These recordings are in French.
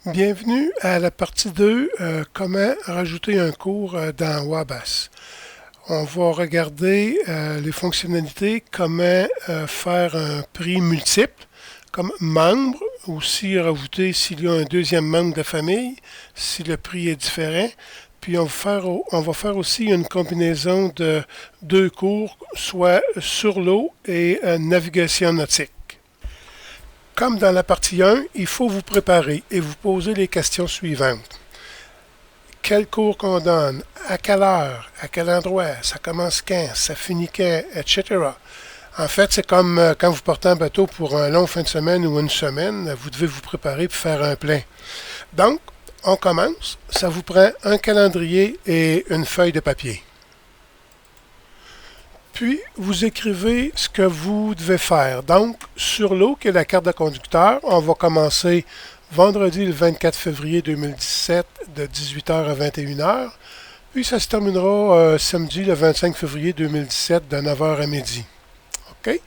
Bienvenue à la partie 2, comment rajouter un cours dans Wabash. On va regarder les fonctionnalités, comment faire un prix multiple comme membre, aussi rajouter s'il y a un deuxième membre de la famille, si le prix est différent. Puis on va faire aussi une combinaison de deux cours, soit sur l'eau et navigation nautique. Comme dans la partie 1, il faut vous préparer et vous poser les questions suivantes. Quel cours qu'on donne, à quelle heure, à quel endroit, ça commence quand, ça finit quand, etc. En fait, c'est comme quand vous partez en bateau pour un long fin de semaine ou une semaine, vous devez vous préparer pour faire un plein. Donc, on commence. Ça vous prend un calendrier et une feuille de papier. Puis, vous écrivez ce que vous devez faire. Donc, sur l'eau, qui est la carte de conducteur, on va commencer vendredi le 24 février 2017 de 18h à 21h. Puis, ça se terminera samedi le 25 février 2017 de 9h à midi. OK?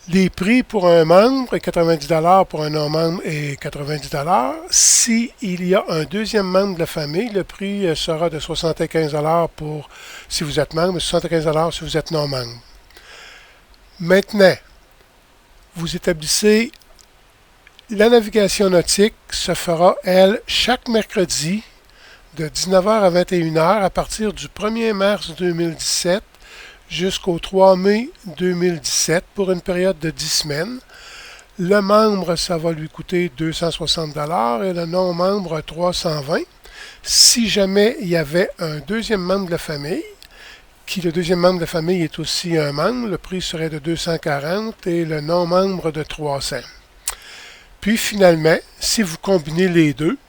Les prix pour un membre est 90 $ pour un non-membre est 90 $. S'il y a un deuxième membre de la famille, le prix sera de 75 $ pour si vous êtes membre et 75 $ si vous êtes non-membre. Maintenant, vous établissez la navigation nautique se fera, elle, chaque mercredi de 19h à 21h à partir du 1er mars 2017 jusqu'au 3 mai 2017 pour une période de 10 semaines. Le membre, ça va lui coûter 260 $ et le non-membre 320. Si jamais il y avait un deuxième membre de la famille, qui le deuxième membre de la famille est aussi un membre, le prix serait de 240 et le non-membre de 300. Puis finalement, si vous combinez les deux,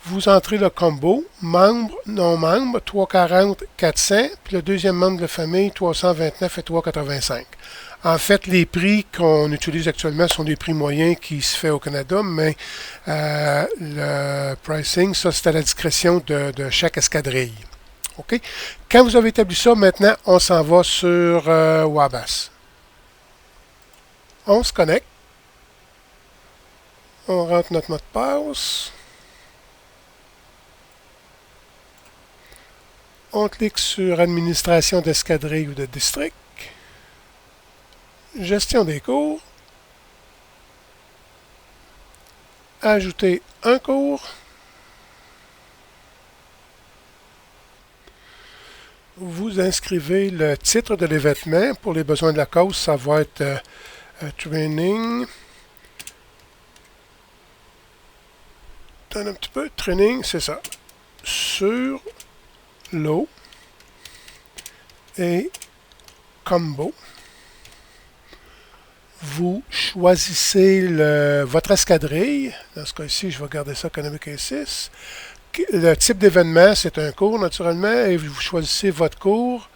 vous entrez le combo membre, non-membre, 340, 400, puis le deuxième membre de la famille, 329 et 385. En fait, les prix qu'on utilise actuellement sont des prix moyens qui se fait au Canada, mais le pricing, ça, c'est à la discrétion de chaque escadrille. OK? Quand vous avez établi ça, maintenant, on s'en va sur Wabash. On se connecte. On rentre notre mot de passe. On clique sur Administration d'escadrille ou de district. Gestion des cours. Ajouter un cours. Vous inscrivez le titre de l'événement. Pour les besoins de la cause, ça va être Training. Un petit peu. Training, c'est ça. Sur l'eau et combo. Vous choisissez votre escadrille. Dans ce cas-ci, je vais garder ça Economic A6. Le type d'événement, c'est un cours naturellement, et vous choisissez votre cours.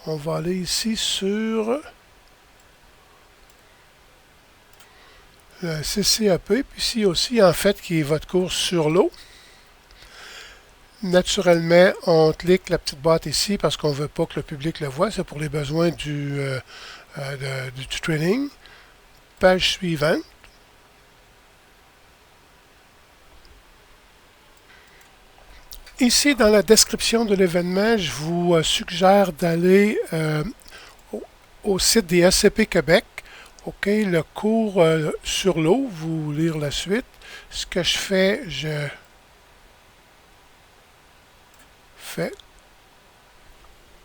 On va aller ici sur le CCAP, puis ici aussi, en fait, qui est votre cours sur l'eau. Naturellement, on clique la petite boîte ici parce qu'on ne veut pas que le public le voit. C'est pour les besoins du training. Page suivante. Ici, dans la description de l'événement, je vous suggère d'aller au site des SCP Québec. OK, le cours sur l'eau, vous lire la suite. Ce que je fais, je fais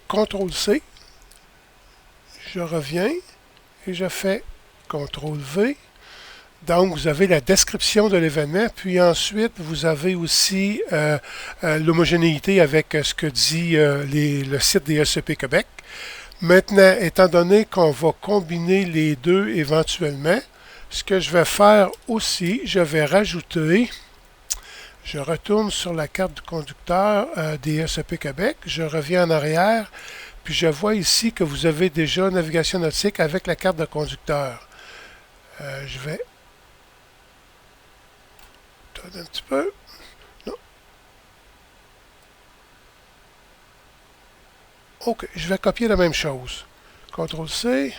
CTRL-C. Je reviens et je fais CTRL-V. Donc, vous avez la description de l'événement, puis ensuite, vous avez aussi l'homogénéité avec ce que dit le site des SCP Québec. Maintenant, étant donné qu'on va combiner les deux éventuellement, ce que je vais faire aussi, je vais rajouter, je retourne sur la carte du conducteur des SCP Québec, je reviens en arrière, puis je vois ici que vous avez déjà navigation nautique avec la carte de conducteur. Je vais un petit peu. Non. OK, je vais copier la même chose. CTRL-C.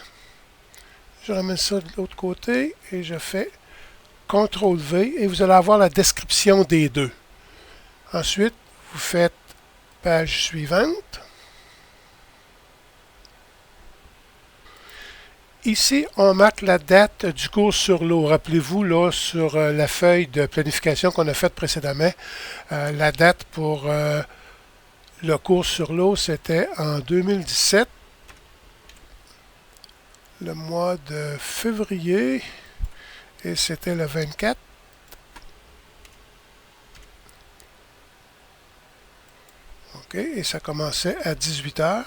Je ramène ça de l'autre côté et je fais CTRL-V et vous allez avoir la description des deux. Ensuite, vous faites page suivante. Ici, on marque la date du cours sur l'eau. Rappelez-vous, là, sur la feuille de planification qu'on a faite précédemment, la date pour le cours sur l'eau, c'était en 2017, le mois de février, et c'était le 24. OK, et ça commençait à 18 h.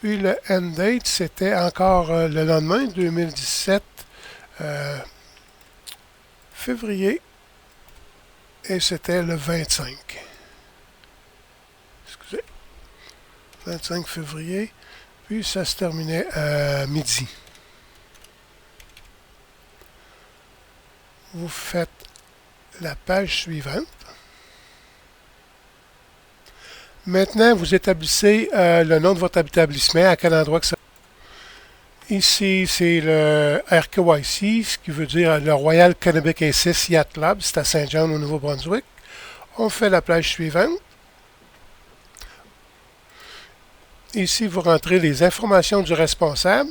Puis le end date, c'était encore le lendemain, 2017, février, et c'était le 25. Excusez. 25 février, puis ça se terminait à midi. Vous faites la page suivante. Maintenant, vous établissez le nom de votre établissement, à quel endroit que ça. Ici, c'est le RKYC, ce qui veut dire le Royal Kennebec Aces Yacht Club. C'est à Saint-John, au Nouveau-Brunswick. On fait la page suivante. Ici, vous rentrez les informations du responsable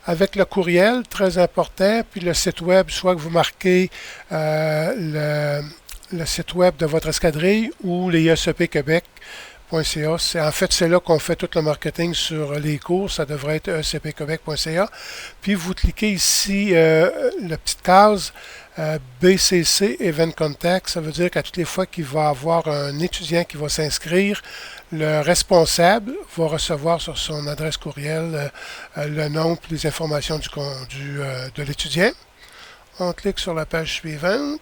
avec le courriel, très important, puis le site web, soit que vous marquez le site web de votre escadrille ou les ecpquebec.ca. En fait, c'est là qu'on fait tout le marketing sur les cours. Ça devrait être ecpquebec.ca. Puis, vous cliquez ici la petite case BCC Event Contact. Ça veut dire qu'à toutes les fois qu'il va y avoir un étudiant qui va s'inscrire, le responsable va recevoir sur son adresse courriel le nom et les informations de l'étudiant. On clique sur la page suivante.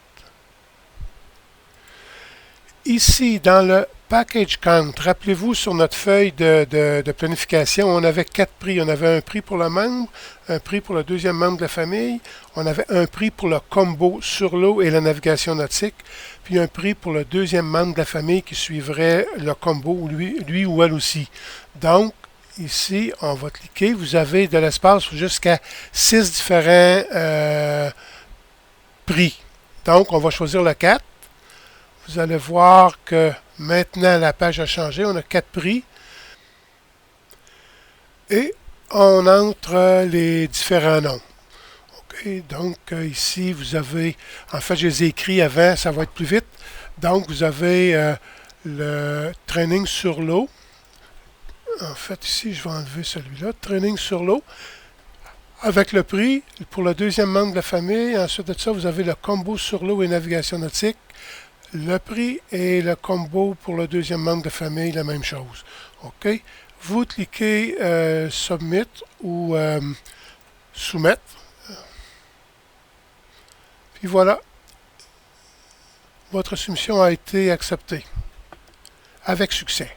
Ici, dans le Package Count, rappelez-vous, sur notre feuille de planification, on avait 4 prix. On avait un prix pour le membre, un prix pour le deuxième membre de la famille, on avait un prix pour le combo sur l'eau et la navigation nautique, puis un prix pour le deuxième membre de la famille qui suivrait le combo, lui ou elle aussi. Donc, ici, on va cliquer. Vous avez de l'espace jusqu'à 6 différents prix. Donc, on va choisir le 4. Vous allez voir que maintenant, la page a changé. On a 4 prix. Et on entre les différents noms. OK, donc, ici, vous avez... En fait, je les ai écrits avant, ça va être plus vite. Donc, vous avez le training sur l'eau. En fait, ici, je vais enlever celui-là. Training sur l'eau. Avec le prix pour le deuxième membre de la famille. Ensuite de ça, vous avez le combo sur l'eau et navigation nautique. Le prix et le combo pour le deuxième membre de famille, la même chose. OK. Vous cliquez Submit ou Soumettre. Puis voilà. Votre soumission a été acceptée. Avec succès.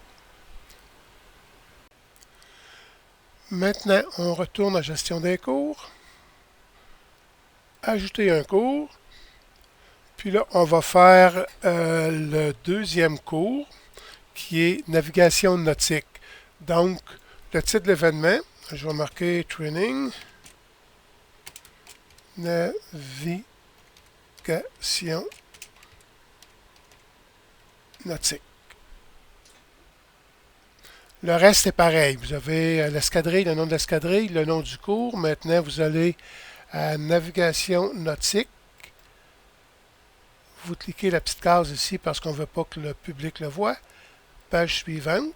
Maintenant, on retourne à Gestion des cours. Ajouter un cours. Puis là, on va faire le deuxième cours, qui est Navigation nautique. Donc, le titre de l'événement, je vais marquer Training, Navigation nautique. Le reste est pareil. Vous avez l'escadrille, le nom de l'escadrille, le nom du cours. Maintenant, vous allez à Navigation nautique. Vous cliquez la petite case ici parce qu'on ne veut pas que le public le voit. Page suivante.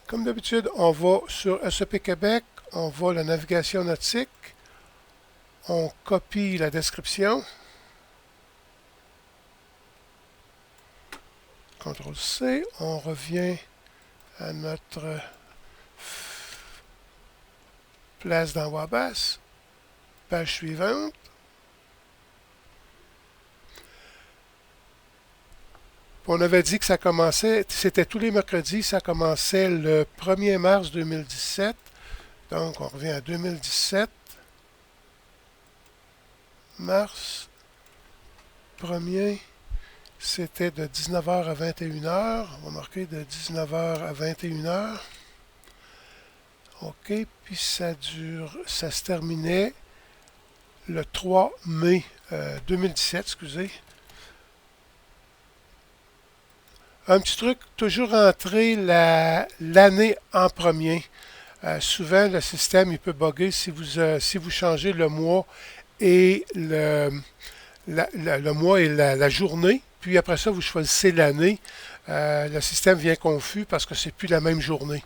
Comme d'habitude, on va sur SEP Québec, on va à la navigation nautique, on copie la description. CTRL-C, on revient à notre place d'envoi basse. Page suivante. On avait dit que ça commençait, c'était tous les mercredis, ça commençait le 1er mars 2017. Donc, on revient à 2017. Mars, 1er C'était de 19h à 21h. On va marquer de 19h à 21h. OK, puis ça se terminait le 3 mai 2017, excusez. Un petit truc, toujours entrer l'année en premier. Souvent, le système il peut bugger si vous changez le mois et le mois et la journée. Puis après ça, vous choisissez l'année. Le système vient confus parce que c'est plus la même journée.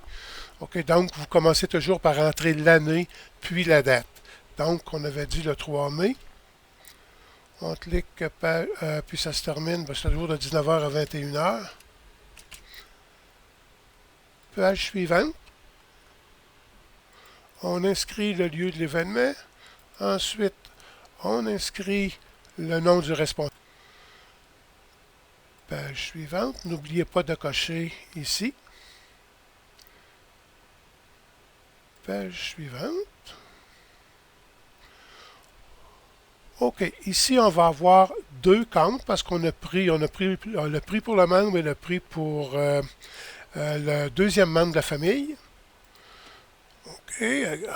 OK, donc vous commencez toujours par entrer l'année puis la date. Donc, on avait dit le 3 mai. On clique, puis ça se termine, c'est toujours de 19h à 21h. Page suivante. On inscrit le lieu de l'événement. Ensuite, on inscrit le nom du responsable. Page suivante. N'oubliez pas de cocher ici. Page suivante. OK. Ici, on va avoir deux comptes parce qu'on a pris le prix pour le membre et le prix pour le deuxième membre de la famille. OK.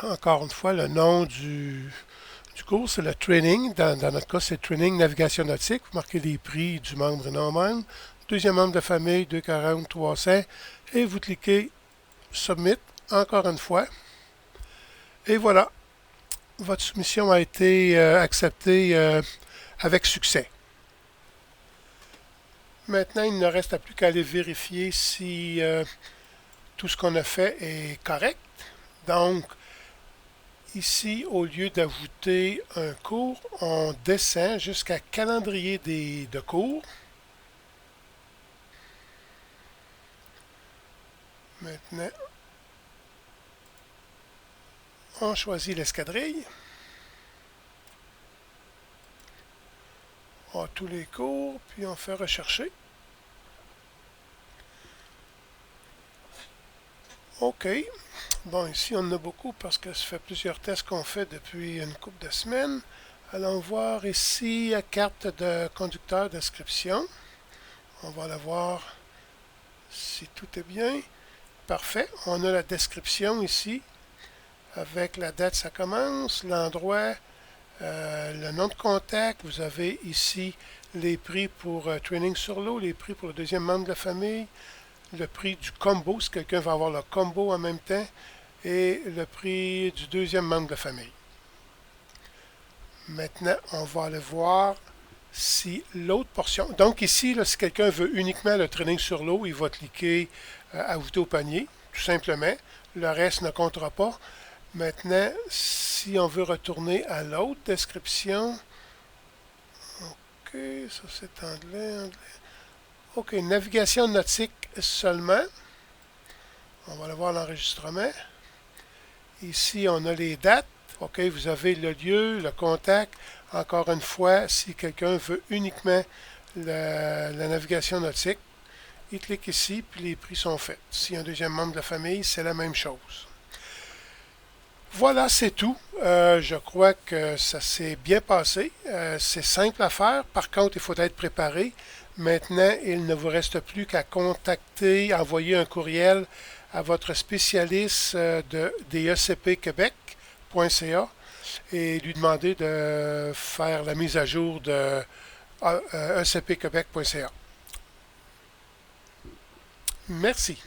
Encore une fois, le nom du cours, c'est le training. Dans notre cas, c'est training navigation nautique. Vous marquez les prix du membre et non membre. Deuxième membre de la famille, 240, 300. Et vous cliquez Submit encore une fois. Et voilà. Votre soumission a été acceptée avec succès. Maintenant, il ne reste plus qu'à aller vérifier si tout ce qu'on a fait est correct. Donc, ici, au lieu d'ajouter un cours, on descend jusqu'à calendrier de cours. Maintenant, on choisit l'escadrille. On a tous les cours, puis on fait rechercher. OK. Bon, ici, on en a beaucoup parce que ça fait plusieurs tests qu'on fait depuis une couple de semaines. Allons voir ici la carte de conducteur d'inscription. On va la voir si tout est bien. Parfait. On a la description ici. Avec la date, ça commence, l'endroit, le nom de contact. Vous avez ici les prix pour Training sur l'eau, les prix pour le deuxième membre de la famille, le prix du combo, si quelqu'un va avoir le combo en même temps, et le prix du deuxième membre de la famille. Maintenant, on va aller voir si l'autre portion... Donc ici, là, si quelqu'un veut uniquement le training sur l'eau, il va cliquer Ajouter au panier, tout simplement. Le reste ne comptera pas. Maintenant, si on veut retourner à l'autre description, OK, ça c'est anglais. OK, navigation nautique seulement. On va aller voir l'enregistrement. Ici, on a les dates. OK, vous avez le lieu, le contact. Encore une fois, si quelqu'un veut uniquement la navigation nautique, il clique ici, puis les prix sont faits. S'il y a un deuxième membre de la famille, c'est la même chose. Voilà, c'est tout. Je crois que ça s'est bien passé. C'est simple à faire. Par contre, il faut être préparé. Maintenant, il ne vous reste plus qu'à contacter, envoyer un courriel à votre spécialiste des ecpquebec.ca et lui demander de faire la mise à jour de ecpquebec.ca. Merci.